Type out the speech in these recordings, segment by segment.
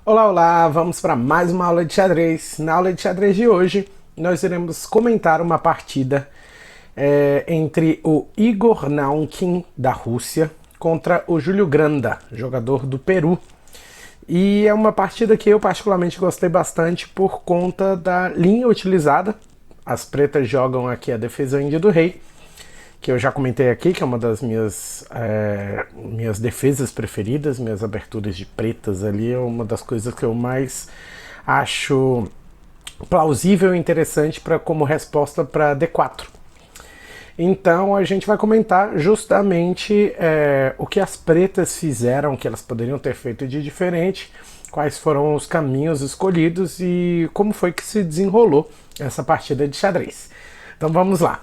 Olá, olá! Vamos para mais uma aula de xadrez. Na aula de xadrez de hoje, nós iremos comentar uma partida entre o Igor Naumkin, da Rússia, contra o Júlio Granda, jogador do Peru. E é uma partida que eu particularmente gostei bastante por conta da linha utilizada. As pretas jogam aqui a defesa índia do rei, que eu já comentei aqui, que é uma das minhas defesas preferidas, minhas aberturas de pretas ali, é uma das coisas que eu mais acho plausível e interessante como resposta para D4. Então a gente vai comentar justamente o que as pretas fizeram, o que elas poderiam ter feito de diferente, quais foram os caminhos escolhidos e como foi que se desenrolou essa partida de xadrez. Então vamos lá.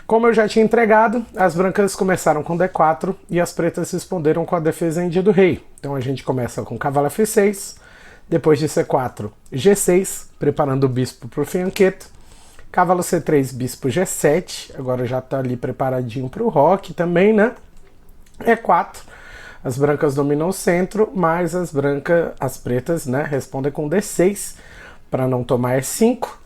Como eu já tinha entregado, as brancas começaram com D4 e as pretas responderam com a defesa índia do rei. Então a gente começa com cavalo F6, depois de C4, G6, preparando o bispo para o fianqueto, cavalo C3, bispo G7, agora já está ali preparadinho para o roque também, né? E4, as brancas dominam o centro, mas as pretas, né, respondem com D6 para não tomar E5.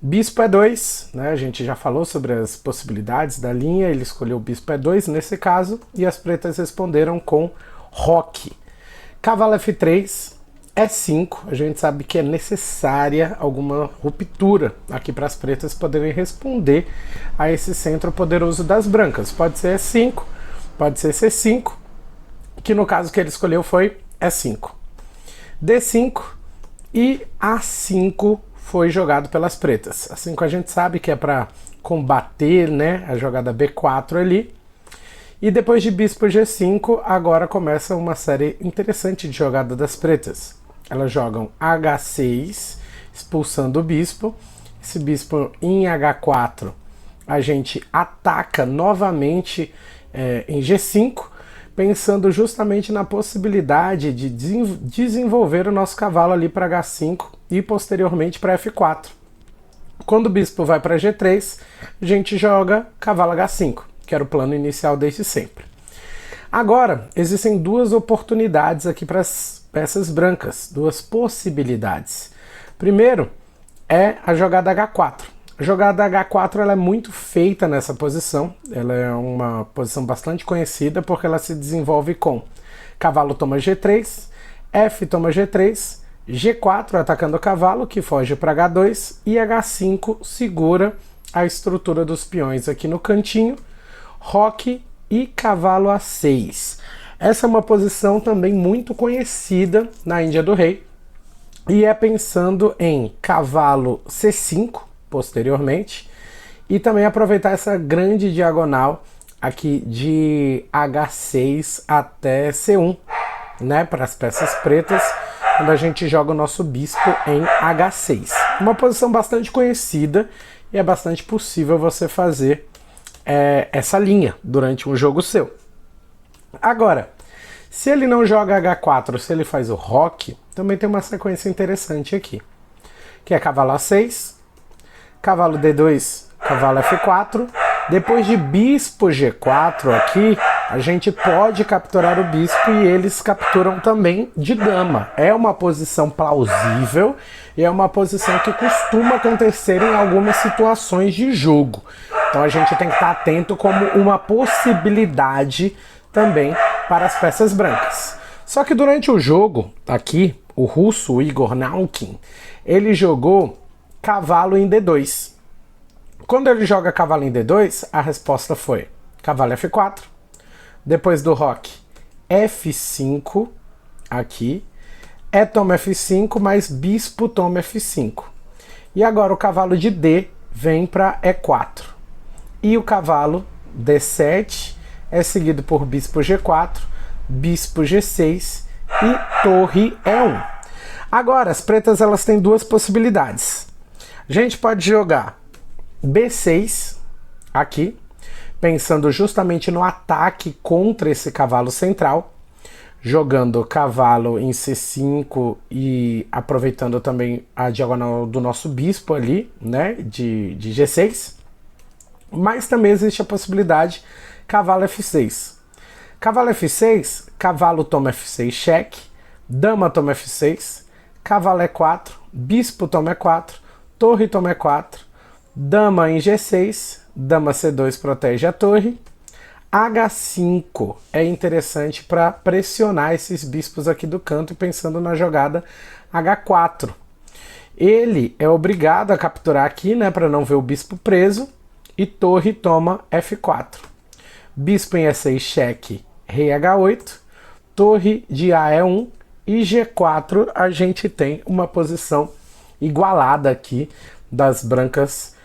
Bispo E2, né, a gente já falou sobre as possibilidades da linha, ele escolheu o bispo E2 nesse caso, e as pretas responderam com roque. Cavalo F3, E5, a gente sabe que é necessária alguma ruptura aqui para as pretas poderem responder a esse centro poderoso das brancas. Pode ser E5, pode ser C5, que no caso que ele escolheu foi E5. D5 e A5 foi jogado pelas pretas. Assim que a gente sabe que é para combater, né, a jogada B4 ali. E depois de bispo G5, agora começa uma série interessante de jogada das pretas. Elas jogam H6, expulsando o bispo. Esse bispo em H4, a gente ataca novamente em G5, pensando justamente na possibilidade de desenvolver o nosso cavalo ali para H5 e posteriormente para F4. Quando o bispo vai para G3, a gente joga cavalo H5, que era o plano inicial desde sempre. Agora, existem duas oportunidades aqui para as peças brancas, duas possibilidades. Primeiro é a jogada H4. A jogada H4 ela é muito feita nessa posição, ela é uma posição bastante conhecida porque ela se desenvolve com cavalo toma G3, F toma G3, G4 atacando o cavalo que foge para H2 e H5 segura a estrutura dos peões aqui no cantinho, roque e cavalo A6. Essa é uma posição também muito conhecida na Índia do Rei e é pensando em cavalo C5 posteriormente, e também aproveitar essa grande diagonal aqui de H6 até C1, né, para as peças pretas, quando a gente joga o nosso bispo em H6. Uma posição bastante conhecida e é bastante possível você fazer essa linha durante um jogo seu. Agora, se ele não joga H4, se ele faz o roque, também tem uma sequência interessante aqui, que é cavalo A6, cavalo D2, cavalo F4, depois de bispo G4 aqui, a gente pode capturar o bispo e eles capturam também de dama. É uma posição plausível e é uma posição que costuma acontecer em algumas situações de jogo. Então a gente tem que estar atento como uma possibilidade também para as peças brancas. Só que durante o jogo, aqui, o russo o Igor Naumkin, ele jogou cavalo em D2. Quando ele joga cavalo em D2, a resposta foi cavalo F4, depois do roque F5, aqui, toma F5, mais bispo toma F5. E agora o cavalo de D vem para E4. E o cavalo D7 é seguido por bispo G4, bispo G6 e torre E1. Agora, as pretas elas têm duas possibilidades. A gente pode jogar B6 aqui, pensando justamente no ataque contra esse cavalo central, jogando cavalo em C5 e aproveitando também a diagonal do nosso bispo ali, né, de G6. Mas também existe a possibilidade cavalo F6. Cavalo F6, cavalo toma F6 cheque, dama toma F6, cavalo E4, bispo toma E4, torre toma E4, dama em G6, dama C2 protege a torre. H5 é interessante para pressionar esses bispos aqui do canto, pensando na jogada H4. Ele é obrigado a capturar aqui, né, para não ver o bispo preso, e torre toma F4. Bispo em E6 cheque, rei H8, torre de A1 e G4 a gente tem uma posição igualada aqui das brancas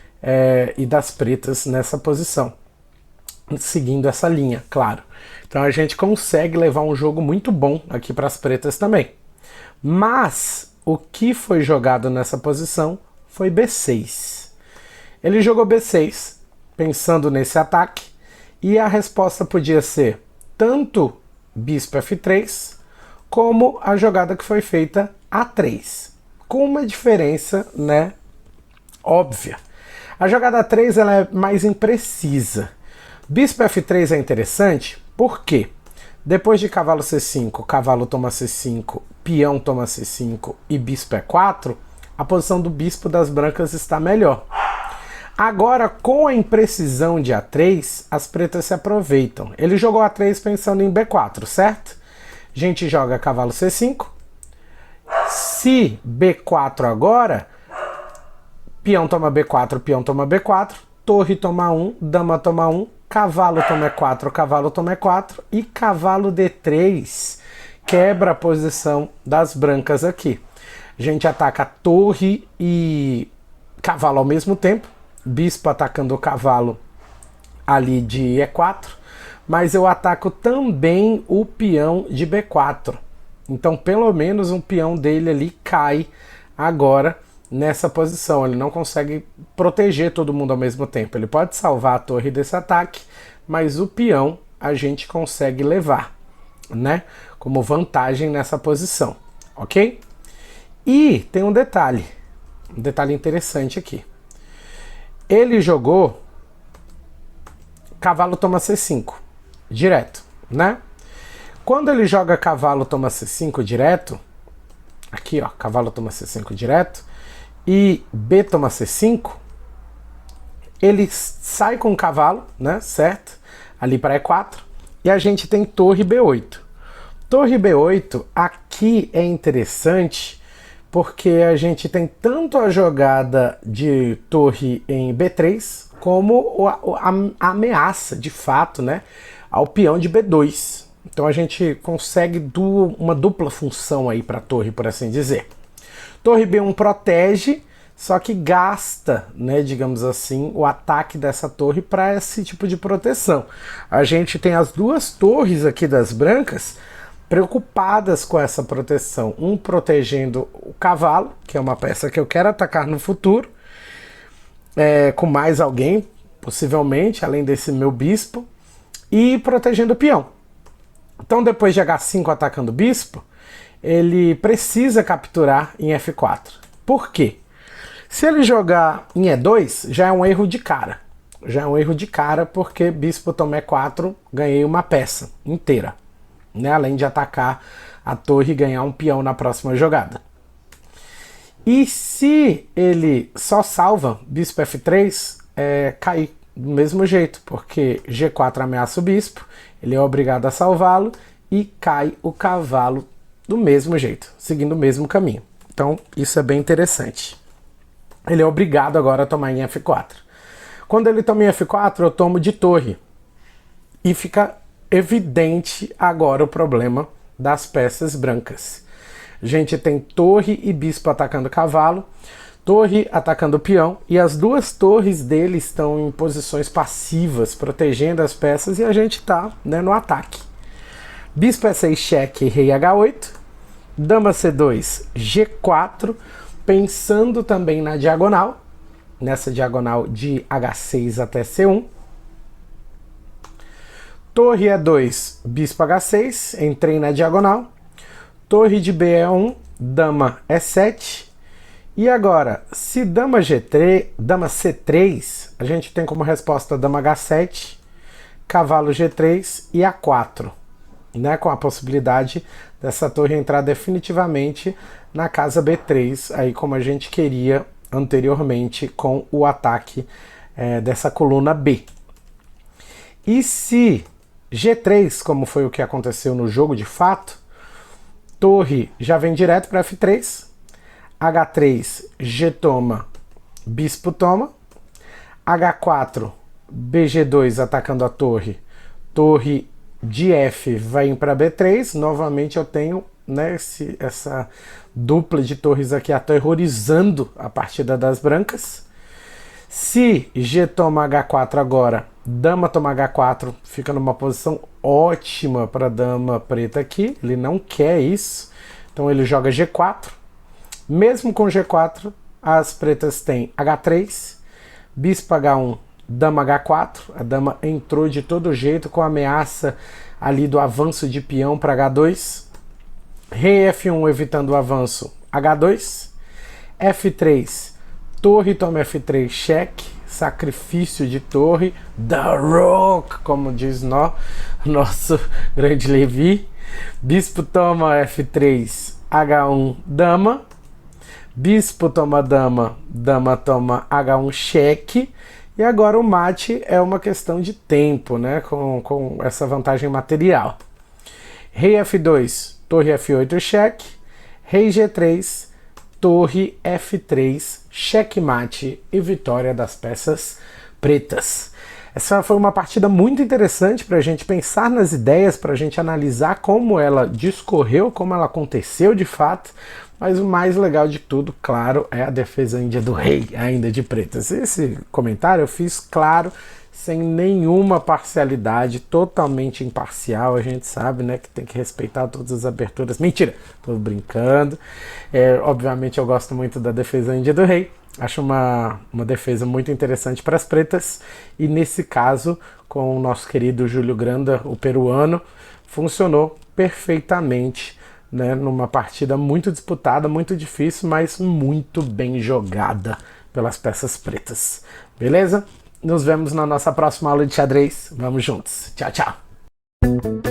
e das pretas nessa posição, seguindo essa linha, claro. Então a gente consegue levar um jogo muito bom aqui para as pretas também. Mas o que foi jogado nessa posição foi B6. Ele jogou B6 pensando nesse ataque, e a resposta podia ser tanto bispo F3 como a jogada que foi feita A3, com uma diferença, né, óbvia. A jogada A3 ela é mais imprecisa. Bispo F3 é interessante porque depois de cavalo C5, cavalo toma C5, peão toma C5 e bispo E4, a posição do bispo das brancas está melhor. Agora, com a imprecisão de A3, as pretas se aproveitam. Ele jogou A3 pensando em B4, certo? A gente joga cavalo C5. Se B4 agora, peão toma B4, peão toma B4, torre toma 1, dama toma 1, cavalo toma E4, cavalo toma E4 e cavalo D3 quebra a posição das brancas aqui. A gente ataca torre e cavalo ao mesmo tempo, bispo atacando o cavalo ali de E4, mas eu ataco também o peão de B4. Então pelo menos um peão dele ali cai agora nessa posição. Ele não consegue proteger todo mundo ao mesmo tempo. Ele pode salvar a torre desse ataque, mas o peão a gente consegue levar, né, como vantagem nessa posição, ok? E tem um detalhe interessante aqui. Ele jogou cavalo toma C5 direto, né? Quando ele joga cavalo toma C5 direto, aqui ó, cavalo toma C5 direto e B toma C5, ele sai com o cavalo, né, certo? Ali para E4, e a gente tem torre B8. Torre B8 aqui é interessante porque a gente tem tanto a jogada de torre em B3 como a ameaça, de fato, né, ao peão de B2. Então a gente consegue uma dupla função aí para a torre, por assim dizer. Torre B1 protege, só que gasta, né, digamos assim, o ataque dessa torre para esse tipo de proteção. A gente tem as duas torres aqui das brancas preocupadas com essa proteção. Um protegendo o cavalo, que é uma peça que eu quero atacar no futuro, com mais alguém, possivelmente, além desse meu bispo, e protegendo o peão. Então depois de H5 atacando o bispo, ele precisa capturar em F4. Por quê? Se ele jogar em E2, já é um erro de cara. Já é um erro de cara porque bispo toma E4, ganhei uma peça inteira, né? Além de atacar a torre e ganhar um peão na próxima jogada. E se ele só salva bispo F3, cai do mesmo jeito, porque G4 ameaça o bispo, ele é obrigado a salvá-lo e cai o cavalo do mesmo jeito, seguindo o mesmo caminho. Então isso é bem interessante. Ele é obrigado agora a tomar em F4. Quando ele toma em F4, eu tomo de torre. E fica evidente agora o problema das peças brancas. A gente tem torre e bispo atacando cavalo, torre atacando peão, e as duas torres dele estão em posições passivas, protegendo as peças, e a gente está, né, no ataque. Bispo E6 cheque, rei H8, dama C2, G4, pensando também na diagonal, nessa diagonal de H6 até C1. Torre E2, bispo H6, entrei na diagonal. Torre de B1, dama E7. E agora, se dama G3, dama C3, a gente tem como resposta dama H7, cavalo G3 e A4. né, com a possibilidade dessa torre entrar definitivamente na casa B3, aí como a gente queria anteriormente com o ataque dessa coluna B. E se G3, como foi o que aconteceu no jogo de fato, torre já vem direto para F3, H3, G toma, bispo toma, H4, BG2 atacando a torre, torre de F vai para B3, novamente eu tenho, né, essa dupla de torres aqui aterrorizando a partida das brancas. Se G toma H4 agora, dama toma H4, fica numa posição ótima para dama preta aqui, ele não quer isso, então ele joga G4. Mesmo com G4, as pretas têm H3, bispo H1, dama H4, a dama entrou de todo jeito com a ameaça ali do avanço de peão para H2, rei F1 evitando o avanço, H2, F3, torre toma F3, cheque, sacrifício de torre, The Rock, como diz nosso grande Levi, bispo toma F3, H1, dama, bispo toma dama, dama toma H1, cheque, e agora o mate é uma questão de tempo, né, com essa vantagem material. Rei F2, torre F8, cheque, rei G3, torre F3, checkmate e vitória das peças pretas. Essa foi uma partida muito interessante para a gente pensar nas ideias, para a gente analisar como ela discorreu, como ela aconteceu de fato, mas o mais legal de tudo, claro, é a defesa índia do rei, ainda de pretas. Esse comentário eu fiz, claro, sem nenhuma parcialidade, totalmente imparcial. A gente sabe, né, que tem que respeitar todas as aberturas. Mentira, tô brincando. Obviamente eu gosto muito da defesa índia do rei. Acho uma defesa muito interessante para as pretas. E nesse caso, com o nosso querido Júlio Granda, o peruano, funcionou perfeitamente, né, numa partida muito disputada, muito difícil, mas muito bem jogada pelas peças pretas. Beleza? Nos vemos na nossa próxima aula de xadrez. Vamos juntos. Tchau, tchau.